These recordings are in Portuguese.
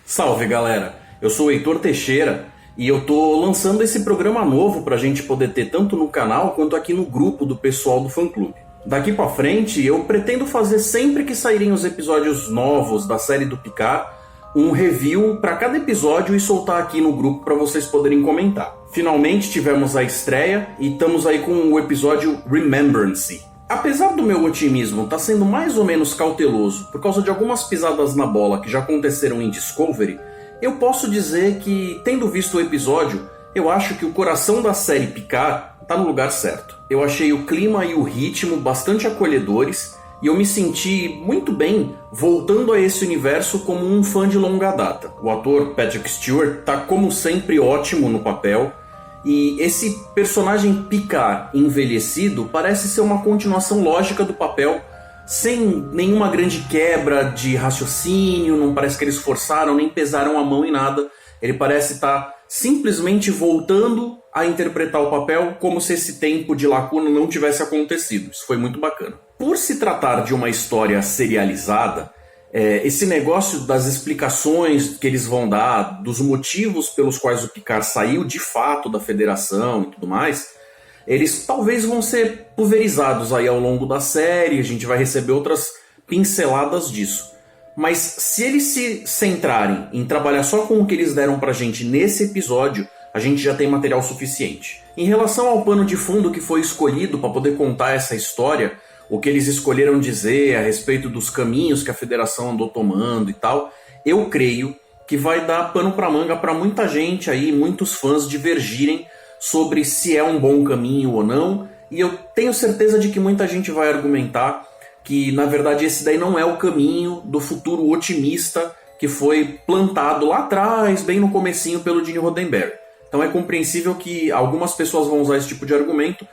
Salve galera, eu sou o Heitor Teixeira e eu tô lançando esse programa novo pra gente poder ter tanto no canal quanto aqui no grupo do pessoal do fã-clube. Daqui pra frente eu pretendo fazer sempre que saírem os episódios novos da série do Picard, um review pra cada episódio e soltar aqui no grupo pra vocês poderem comentar. Finalmente tivemos a estreia e estamos aí com o episódio Remembrance. Apesar do meu otimismo estar sendo mais ou menos cauteloso por causa de algumas pisadas na bola que já aconteceram em Discovery, eu posso dizer que, tendo visto o episódio, eu acho que o coração da série Picard está no lugar certo. Eu achei o clima e o ritmo bastante acolhedores e eu me senti muito bem voltando a esse universo como um fã de longa data. O ator Patrick Stewart está como sempre ótimo no papel. E esse personagem Picard envelhecido parece ser uma continuação lógica do papel, sem nenhuma grande quebra de raciocínio, não parece que eles forçaram nem pesaram a mão em nada. Ele parece estar simplesmente voltando a interpretar o papel como se esse tempo de lacuna não tivesse acontecido. Isso foi muito bacana. Por se tratar de uma história serializada, esse negócio das explicações que eles vão dar, dos motivos pelos quais o Picard saiu de fato da Federação e tudo mais, eles talvez vão ser pulverizados aí ao longo da série, a gente vai receber outras pinceladas disso. Mas se eles se centrarem em trabalhar só com o que eles deram pra gente nesse episódio, a gente já tem material suficiente. Em relação ao pano de fundo que foi escolhido para poder contar essa história, o que eles escolheram dizer a respeito dos caminhos que a Federação andou tomando e tal, eu creio que vai dar pano pra manga para muita gente aí, muitos fãs divergirem sobre se é um bom caminho ou não, e eu tenho certeza de que muita gente vai argumentar que, na verdade, esse daí não é o caminho do futuro otimista que foi plantado lá atrás, bem no comecinho, pelo Gene Roddenberry. Então é compreensível que algumas pessoas vão usar esse tipo de argumento,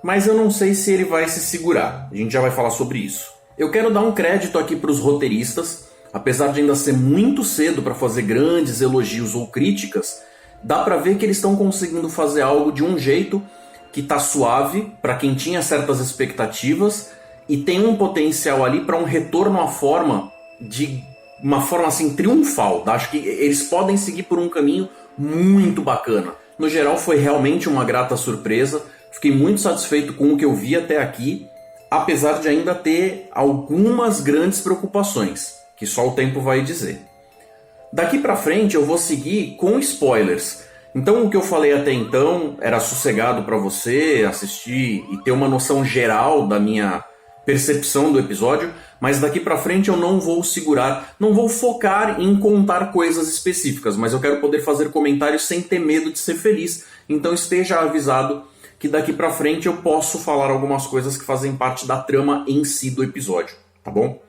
mas eu não sei se ele vai se segurar. A gente já vai falar sobre isso. Eu quero dar um crédito aqui para os roteiristas. Apesar de ainda ser muito cedo para fazer grandes elogios ou críticas, dá para ver que eles estão conseguindo fazer algo de um jeito que tá suave para quem tinha certas expectativas e tem um potencial ali para um retorno à forma de uma forma assim triunfal. Acho que eles podem seguir por um caminho muito bacana. No geral foi realmente uma grata surpresa. Fiquei muito satisfeito com o que eu vi até aqui, apesar de ainda ter algumas grandes preocupações, que só o tempo vai dizer. Daqui pra frente eu vou seguir com spoilers. Então o que eu falei até então era sossegado para você assistir e ter uma noção geral da minha percepção do episódio, mas daqui pra frente eu não vou segurar, não vou focar em contar coisas específicas, mas eu quero poder fazer comentários sem ter medo de ser feliz, então esteja avisado que daqui pra frente eu posso falar algumas coisas que fazem parte da trama em si do episódio, tá bom?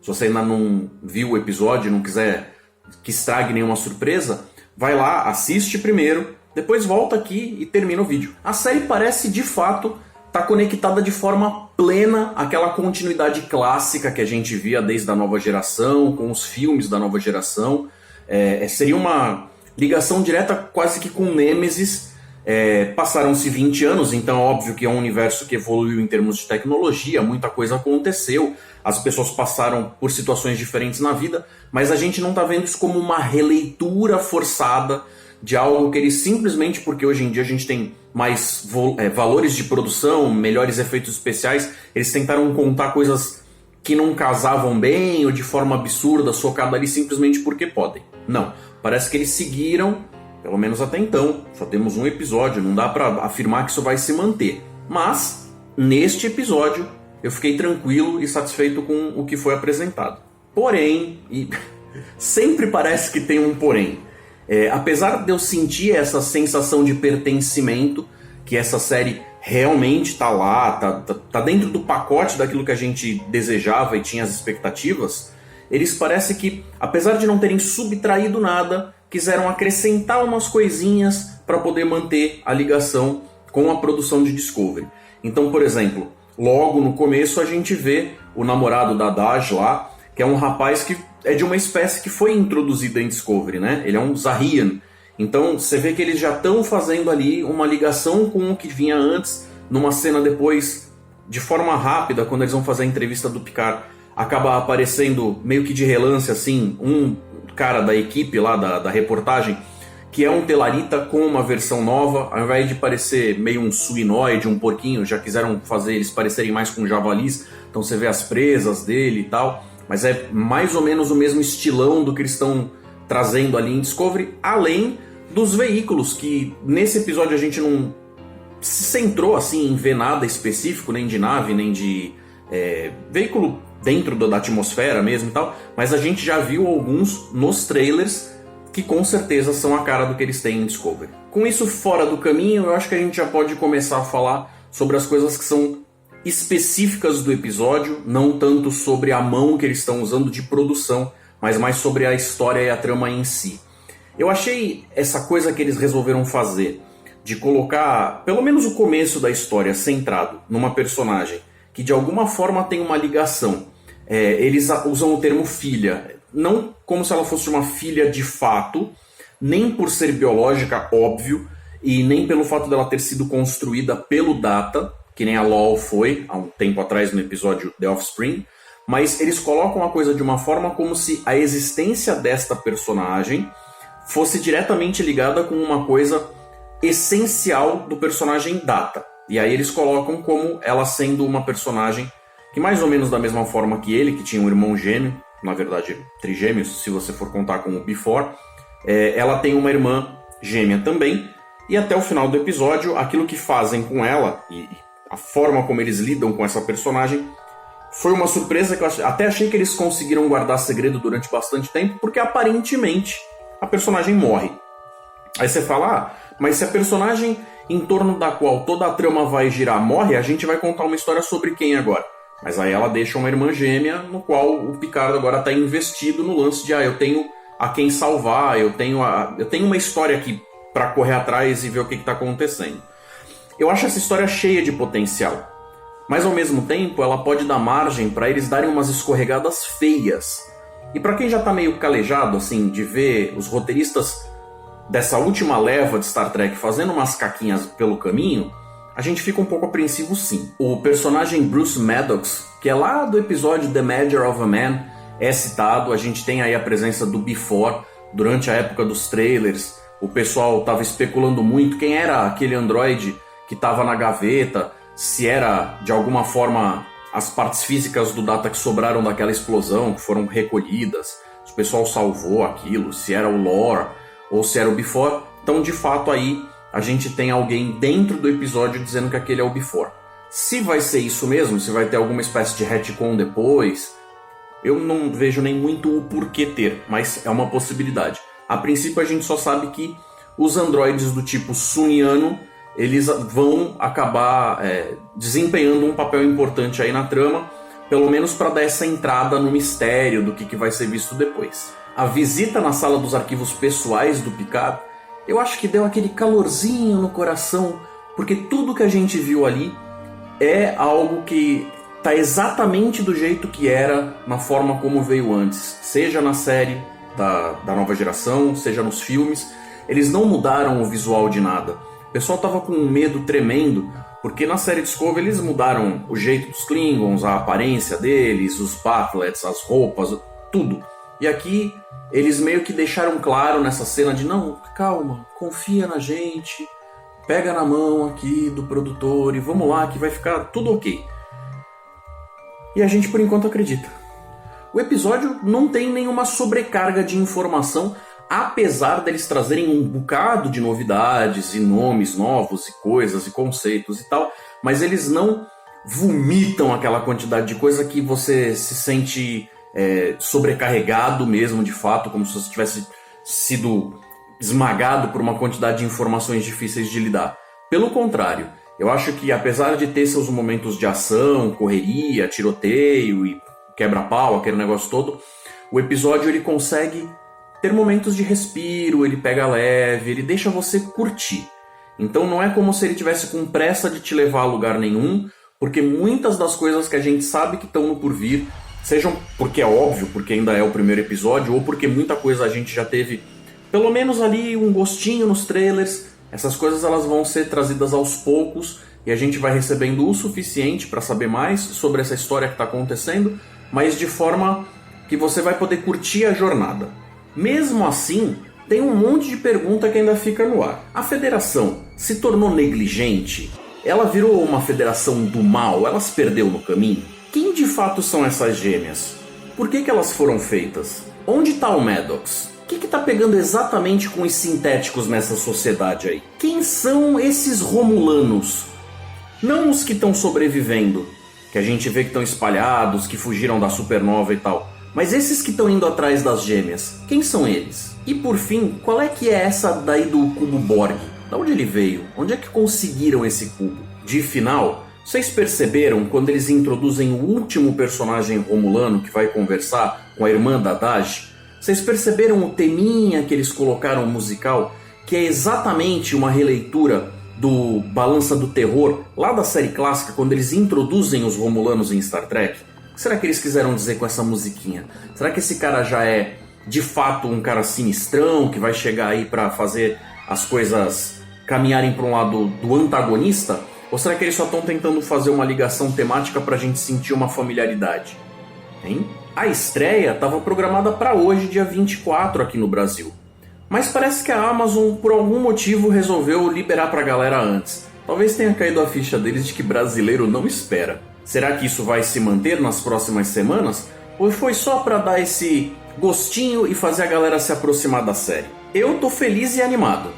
Se você ainda não viu o episódio e não quiser que estrague nenhuma surpresa, vai lá, assiste primeiro, depois volta aqui e termina o vídeo. A série parece de fato estar conectada de forma plena àquela continuidade clássica que a gente via desde a nova geração, com os filmes da nova geração. Seria uma ligação direta quase que com Nemesis. Passaram-se 20 anos, então é óbvio que é um universo que evoluiu em termos de tecnologia, muita coisa aconteceu, as pessoas passaram por situações diferentes na vida, mas a gente não está vendo isso como uma releitura forçada de algo que eles simplesmente, porque hoje em dia a gente tem mais valores de produção, melhores efeitos especiais, eles tentaram contar coisas que não casavam bem ou de forma absurda, socada ali simplesmente porque podem. Não, parece que eles seguiram. Pelo menos até então, só temos um episódio, não dá pra afirmar que isso vai se manter. Mas, neste episódio, eu fiquei tranquilo e satisfeito com o que foi apresentado. Porém, e sempre parece que tem um porém, apesar de eu sentir essa sensação de pertencimento, que essa série realmente tá lá, tá dentro do pacote daquilo que a gente desejava e tinha as expectativas, eles parecem que, apesar de não terem subtraído nada, quiseram acrescentar umas coisinhas para poder manter a ligação com a produção de Discovery. Então, por exemplo, logo no começo a gente vê o namorado da Dahj lá, que é um rapaz que é de uma espécie que foi introduzida em Discovery, né? Ele é um Zahrian. Então você vê que eles já estão fazendo ali uma ligação com o que vinha antes, numa cena depois de forma rápida, quando eles vão fazer a entrevista do Picard, acaba aparecendo meio que de relance, assim, um cara da equipe lá da reportagem, que é um Telarita com uma versão nova, ao invés de parecer meio um suinoide, um porquinho, já quiseram fazer eles parecerem mais com javalis, então você vê as presas dele e tal, mas é mais ou menos o mesmo estilão do que eles estão trazendo ali em Discovery, além dos veículos, que nesse episódio a gente não se centrou assim em ver nada específico, nem de nave, nem de veículo dentro da atmosfera mesmo e tal, mas a gente já viu alguns nos trailers que com certeza são a cara do que eles têm em Discovery. Com isso fora do caminho, eu acho que a gente já pode começar a falar sobre as coisas que são específicas do episódio, não tanto sobre a mão que eles estão usando de produção, mas mais sobre a história e a trama em si. Eu achei essa coisa que eles resolveram fazer, de colocar pelo menos o começo da história centrado numa personagem que de alguma forma tem uma ligação. Eles usam o termo filha, não como se ela fosse uma filha de fato, nem por ser biológica, óbvio, e nem pelo fato dela ter sido construída pelo Data, que nem a Lol foi há um tempo atrás no episódio The Offspring, mas eles colocam a coisa de uma forma como se a existência desta personagem fosse diretamente ligada com uma coisa essencial do personagem Data. E aí eles colocam como ela sendo uma personagem que mais ou menos da mesma forma que ele, que tinha um irmão gêmeo, na verdade trigêmeos, se você for contar com o Before, ela tem uma irmã gêmea também, e até o final do episódio, aquilo que fazem com ela, e a forma como eles lidam com essa personagem, foi uma surpresa que eu até achei que eles conseguiram guardar segredo durante bastante tempo, porque aparentemente a personagem morre. Aí você fala, mas se a personagem em torno da qual toda a trama vai girar morre, a gente vai contar uma história sobre quem agora? Mas aí ela deixa uma irmã gêmea, no qual o Picard agora está investido no lance de eu tenho a quem salvar, eu tenho uma história aqui para correr atrás e ver o que está acontecendo. Eu acho essa história cheia de potencial, mas ao mesmo tempo ela pode dar margem para eles darem umas escorregadas feias. E para quem já está meio calejado assim de ver os roteiristas dessa última leva de Star Trek fazendo umas caquinhas pelo caminho, a gente fica um pouco apreensivo sim. O personagem Bruce Maddox, que é lá do episódio The Measure of a Man, é citado, a gente tem aí a presença do Before, durante a época dos trailers, o pessoal estava especulando muito quem era aquele androide que estava na gaveta, se era de alguma forma as partes físicas do Data que sobraram daquela explosão, que foram recolhidas, se o pessoal salvou aquilo, se era o Lore, ou se era o Before. Então de fato aí a gente tem alguém dentro do episódio dizendo que aquele é o Before. Se vai ser isso mesmo, se vai ter alguma espécie de retcon depois, eu não vejo nem muito o porquê ter, mas é uma possibilidade. A princípio a gente só sabe que os androides do tipo suniano, eles vão acabar desempenhando um papel importante aí na trama, pelo menos para dar essa entrada no mistério do que vai ser visto depois. A visita na sala dos arquivos pessoais do Picard, eu acho que deu aquele calorzinho no coração, porque tudo que a gente viu ali é algo que tá exatamente do jeito que era na forma como veio antes, seja na série da nova geração, seja nos filmes. Eles não mudaram o visual de nada. O pessoal tava com um medo tremendo, porque na série Discovery eles mudaram o jeito dos Klingons, a aparência deles, os Bathlets, as roupas, tudo. E aqui eles meio que deixaram claro nessa cena de não, calma, confia na gente, pega na mão aqui do produtor e vamos lá que vai ficar tudo ok. E a gente por enquanto acredita. O episódio não tem nenhuma sobrecarga de informação, apesar deles trazerem um bocado de novidades e nomes novos e coisas e conceitos e tal, mas eles não vomitam aquela quantidade de coisa que você se sente sobrecarregado mesmo, de fato, como se você tivesse sido esmagado por uma quantidade de informações difíceis de lidar. Pelo contrário, eu acho que apesar de ter seus momentos de ação, correria, tiroteio e quebra-pau, aquele negócio todo, o episódio ele consegue ter momentos de respiro, ele pega leve, ele deixa você curtir. Então não é como se ele tivesse com pressa de te levar a lugar nenhum, porque muitas das coisas que a gente sabe que estão no porvir, sejam porque é óbvio, porque ainda é o primeiro episódio, ou porque muita coisa a gente já teve, pelo menos ali um gostinho nos trailers, essas coisas elas vão ser trazidas aos poucos e a gente vai recebendo o suficiente para saber mais sobre essa história que está acontecendo, mas de forma que você vai poder curtir a jornada. Mesmo assim, tem um monte de pergunta que ainda fica no ar. A federação se tornou negligente? Ela virou uma federação do mal? Ela se perdeu no caminho? Quem de fato são essas gêmeas? Por que elas foram feitas? Onde está o Maddox? O que está pegando exatamente com os sintéticos nessa sociedade aí? Quem são esses romulanos? Não os que estão sobrevivendo, que a gente vê que estão espalhados, que fugiram da supernova e tal. Mas esses que estão indo atrás das gêmeas, quem são eles? E por fim, qual é que é essa daí do cubo Borg? Da onde ele veio? Onde é que conseguiram esse cubo? De final, vocês perceberam quando eles introduzem o último personagem romulano que vai conversar com a irmã da Daj? Vocês perceberam o teminha que eles colocaram musical? Que é exatamente uma releitura do Balança do Terror, lá da série clássica, quando eles introduzem os romulanos em Star Trek? O que será que eles quiseram dizer com essa musiquinha? Será que esse cara já é, de fato, um cara sinistrão, que vai chegar aí pra fazer as coisas caminharem para um lado do antagonista? Ou será que eles só estão tentando fazer uma ligação temática pra gente sentir uma familiaridade? Hein? A estreia estava programada para hoje, dia 24, aqui no Brasil. Mas parece que a Amazon, por algum motivo, resolveu liberar pra galera antes. Talvez tenha caído a ficha deles de que brasileiro não espera. Será que isso vai se manter nas próximas semanas? Ou foi só para dar esse gostinho e fazer a galera se aproximar da série? Eu tô feliz e animado.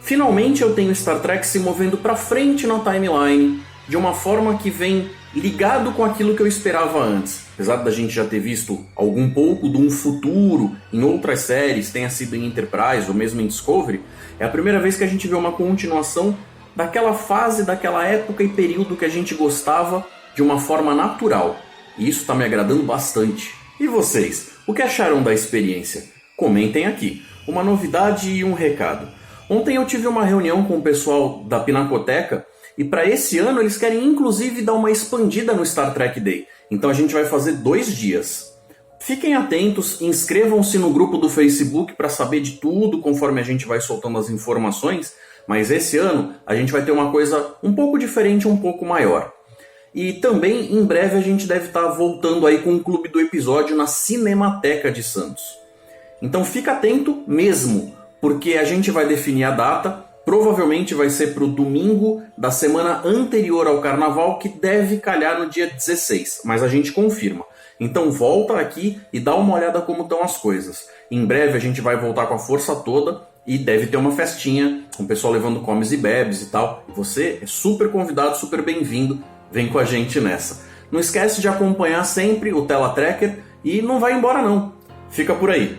Finalmente eu tenho Star Trek se movendo pra frente na timeline, de uma forma que vem ligado com aquilo que eu esperava antes. Apesar da gente já ter visto algum pouco de um futuro em outras séries, tenha sido em Enterprise ou mesmo em Discovery, é a primeira vez que a gente vê uma continuação daquela fase, daquela época e período que a gente gostava de uma forma natural. E isso está me agradando bastante. E vocês, o que acharam da experiência? Comentem aqui. Uma novidade e um recado. Ontem eu tive uma reunião com o pessoal da Pinacoteca e para esse ano eles querem inclusive dar uma expandida no Star Trek Day. Então a gente vai fazer 2 dias. Fiquem atentos, inscrevam-se no grupo do Facebook para saber de tudo conforme a gente vai soltando as informações. Mas esse ano a gente vai ter uma coisa um pouco diferente, um pouco maior. E também em breve a gente deve estar voltando aí com o Clube do Episódio na Cinemateca de Santos. Então fica atento mesmo, porque a gente vai definir a data. Provavelmente vai ser para o domingo da semana anterior ao Carnaval, que deve calhar no dia 16, mas a gente confirma. Então volta aqui e dá uma olhada como estão as coisas. Em breve a gente vai voltar com a força toda e deve ter uma festinha, com o pessoal levando comes e bebes e tal. Você é super convidado, super bem-vindo, vem com a gente nessa. Não esquece de acompanhar sempre o Tela Tracker e não vai embora não, fica por aí.